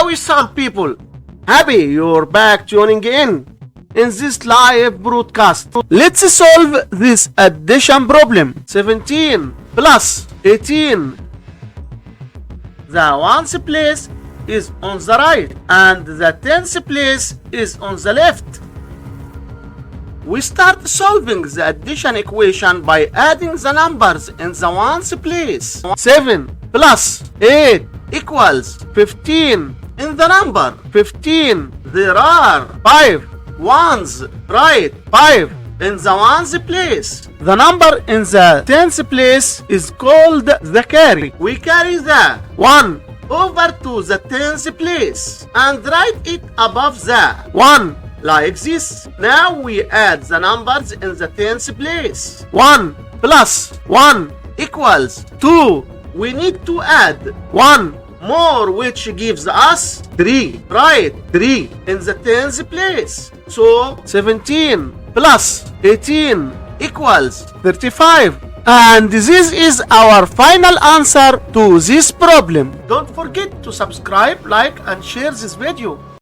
Hello, some people. Happy you're back tuning in this live broadcast. Let's solve this addition problem. 17 plus 18. The ones place is on the right and the tens place is on the left. We start solving the addition equation by adding the numbers in the ones place. 7 plus 8 equals 15. In the number 15, there are 5 ones, right? 5 in the ones place. The number in the tens place is called the carry. We carry the 1 over to the tens place and write it above the 1 like this. Now we add the numbers in the tens place. 1 plus 1 equals 2. We need to add 1 more, which gives us 3, right? 3 in the tens place. So 17 plus 18 equals 35. And this is our final answer to this problem. Don't forget to subscribe, like and share this video.